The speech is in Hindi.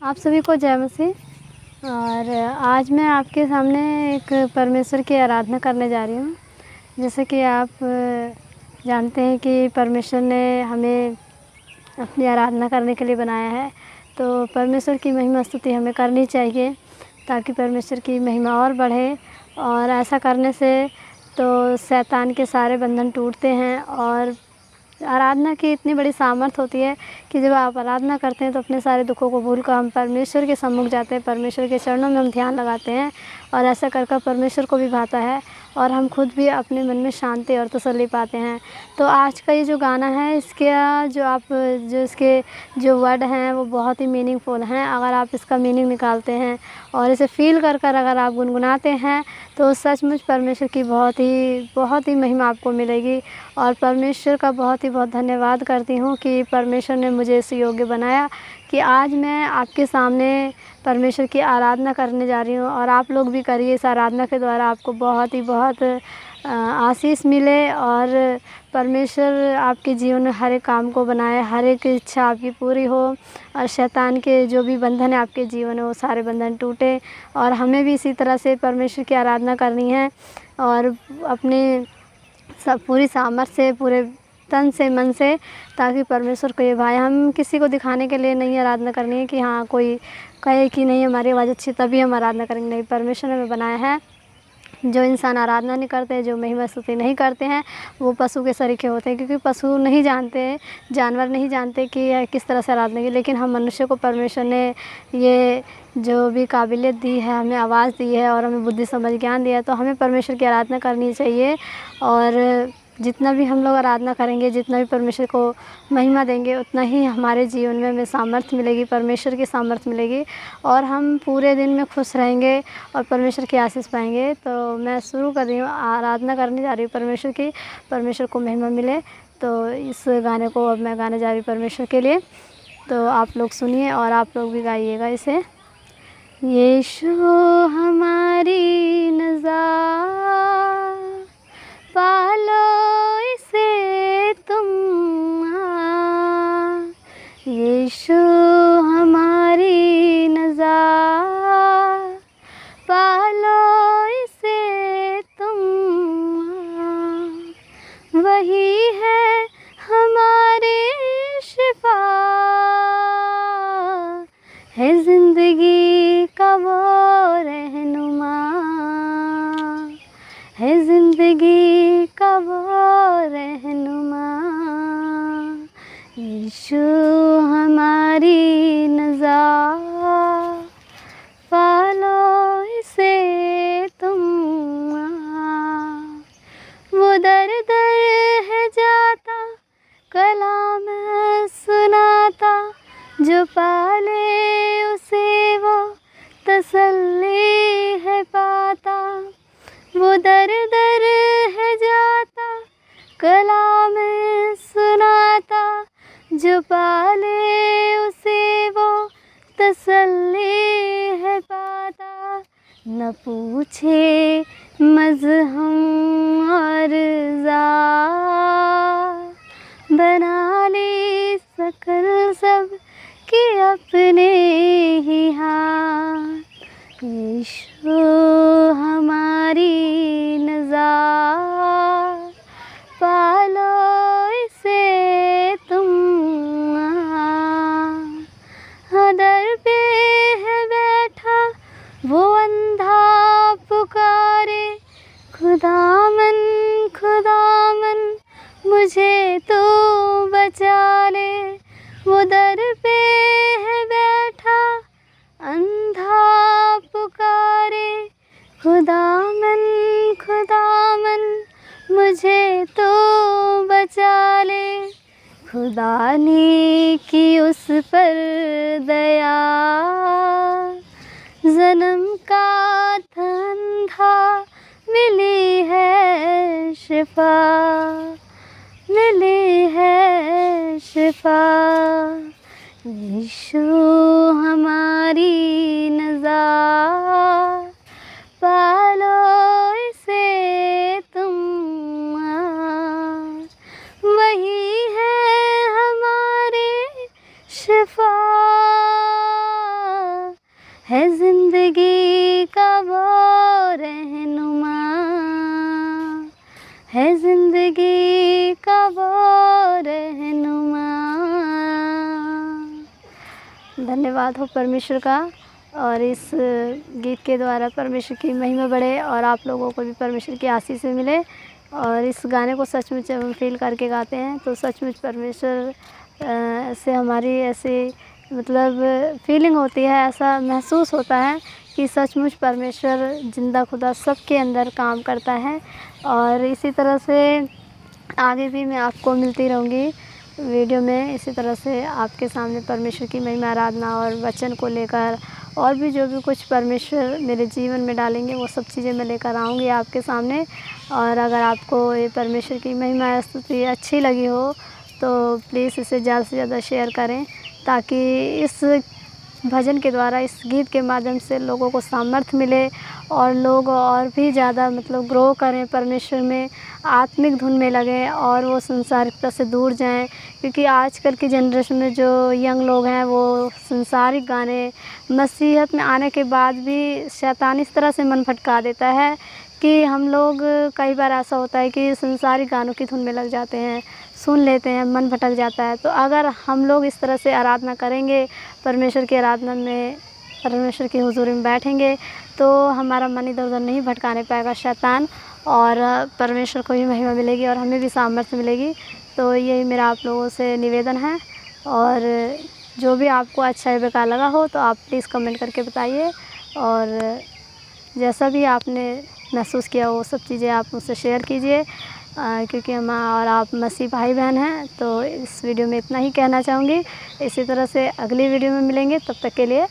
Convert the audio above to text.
आप सभी को जय मसीह। और आज मैं आपके सामने एक परमेश्वर की आराधना करने जा रही हूँ। जैसे कि आप जानते हैं कि परमेश्वर ने हमें अपनी आराधना करने के लिए बनाया है, तो परमेश्वर की महिमा स्तुति हमें करनी चाहिए ताकि परमेश्वर की महिमा और बढ़े। और ऐसा करने से तो शैतान के सारे बंधन टूटते हैं। और आराधना की इतनी बड़ी सामर्थ होती है कि जब आप आराधना करते हैं तो अपने सारे दुखों को भूलकर हम परमेश्वर के सम्मुख जाते हैं, परमेश्वर के चरणों में हम ध्यान लगाते हैं। और ऐसा कर परमेश्वर को भी भाता है और हम खुद भी अपने मन में शांति और तसल्ली पाते हैं। तो आज का ये जो गाना है, इसके जो वर्ड हैं वो बहुत ही मीनिंगफुल हैं। अगर आप इसका मीनिंग निकालते हैं और इसे फ़ील कर अगर आप गुनगुनाते हैं तो सचमुच परमेश्वर की बहुत ही महिमा आपको मिलेगी। और परमेश्वर का बहुत धन्यवाद करती हूँ कि परमेश्वर ने मुझे इस योग्य बनाया कि आज मैं आपके सामने परमेश्वर की आराधना करने जा रही हूँ। और आप लोग भी करिए, इस आराधना के द्वारा आपको बहुत आशीष मिले और परमेश्वर आपके जीवन में हर एक काम को बनाए, हर एक इच्छा आपकी पूरी हो और शैतान के जो भी बंधन है आपके जीवन में वो सारे बंधन टूटे। और हमें भी इसी तरह से परमेश्वर की आराधना करनी है और अपने सब पूरी सामर्थ्य से, पूरे तन से, मन से, ताकि परमेश्वर को ये भाए। हम किसी को दिखाने के लिए नहीं आराधना करनी है कि हाँ कोई कहे कि नहीं हमारी आवाज़ अच्छी तभी हम आराधना करेंगे। नहीं, परमेश्वर ने हमें बनाया है। जो इंसान आराधना नहीं करते, जो महिमा स्तुति नहीं करते हैं, वो पशु के सरीखे होते हैं, क्योंकि पशु नहीं जानते, जानवर नहीं जानते कि किस तरह से आराधना की। लेकिन हम मनुष्य को परमेश्वर ने ये जो भी काबिलियत दी है, हमें आवाज़ दी है और हमें बुद्धि समझ ज्ञान दिया है, तो हमें परमेश्वर की आराधना करनी चाहिए। और जितना भी हम लोग आराधना करेंगे, जितना भी परमेश्वर को महिमा देंगे, उतना ही हमारे जीवन में हमें सामर्थ्य मिलेगी, परमेश्वर की सामर्थ्य मिलेगी और हम पूरे दिन में खुश रहेंगे और परमेश्वर की आशीष पाएंगे। तो मैं शुरू कर रही हूँ, आराधना करने जा रही हूँ परमेश्वर की, परमेश्वर को महिमा मिले। तो इस गाने को अब मैं गाने जा रही हूँ परमेश्वर के लिए। तो आप लोग सुनिए और आप लोग भी गाइएगा इसे। यीशु हमारी नज़ार पालो इसे तुम, यीशु हमारी नज़ार पालो इसे तुम, वही है हमारे शिफा, है ज़िंदगी का वो रहनुमा, है ज़िंदगी का वो रहनुमा। यीशु हमारी नज़ार पालो इसे तुम, वो दर दर है जाता, कलाम सुनाता, जो पाले उसे वो तसल्ली है पाता। वो दर दर है जाता, कलाम सुनाता, जो पाले उसे वो तसल्ली है पाता। न पूछे मज़हब और ज़ात, बना ले सकल सब कि अपने ही हाथ। यीशु हमारी नज़ार पालो इसे तुम, दर पे है बैठा वो अंधा पुकारे, खुदावन खुदावन मुझे तो बचा ले। वो दर पे है बैठा अंधा पुकारे, खुदावन खुदावन मुझे तो बचा ले। खुदा ने की उस पर दया, जन्म का था अंधा, मिली है शिफा, मिली है शिफा। यीशु हमारी नज़ार पालो इसे तुम, वही है हमारे शिफा, है ज़िंदगी का वो रहनुमा, है ज़िंदगी का वो रहनुमा। धन्यवाद हो परमेश्वर का, और इस गीत के द्वारा परमेश्वर की महिमा बढ़े और आप लोगों को भी परमेश्वर की आशीष मिले। और इस गाने को सचमुच हम फ़ील करके गाते हैं तो सचमुच परमेश्वर से हमारी ऐसी मतलब फीलिंग होती है, ऐसा महसूस होता है कि सचमुच परमेश्वर ज़िंदा खुदा सबके अंदर काम करता है। और इसी तरह से आगे भी मैं आपको मिलती रहूँगी वीडियो में, इसी तरह से आपके सामने परमेश्वर की महिमा आराधना और वचन को लेकर और भी जो भी कुछ परमेश्वर मेरे जीवन में डालेंगे वो सब चीज़ें मैं लेकर आऊँगी आपके सामने। और अगर आपको ये परमेश्वर की महिमा स्तुति अच्छी लगी हो तो प्लीज़ इसे ज़्यादा से ज़्यादा शेयर करें, ताकि इस भजन के द्वारा, इस गीत के माध्यम से लोगों को सामर्थ्य मिले और लोग और भी ज़्यादा मतलब ग्रो करें परमेश्वर में, आत्मिक धुन में लगें और वो संसारिकता से दूर जाएं। क्योंकि आजकल की जनरेशन में जो यंग लोग हैं वो संसारिक गाने, मसीहत में आने के बाद भी शैतान इस तरह से मन भटका देता है कि हम लोग कई बार ऐसा होता है कि संसारिक गानों की धुन में लग जाते हैं, सुन लेते हैं, मन भटक जाता है। तो अगर हम लोग इस तरह से आराधना करेंगे, परमेश्वर की आराधना में, परमेश्वर की हुज़ूरी में बैठेंगे तो हमारा मन इधर-उधर नहीं भटकाने पाएगा शैतान, और परमेश्वर को भी महिमा मिलेगी और हमें भी सामर्थ्य मिलेगी। तो यही मेरा आप लोगों से निवेदन है, और जो भी आपको अच्छा या बेकार लगा हो तो आप प्लीज़ कमेंट करके बताइए, और जैसा भी आपने महसूस किया वो सब चीज़ें आप मुझसे शेयर कीजिए, क्योंकि हम और आप मसीह भाई बहन हैं। तो इस वीडियो में इतना ही कहना चाहूँगी। इसी तरह से अगली वीडियो में मिलेंगे, तब तक के लिए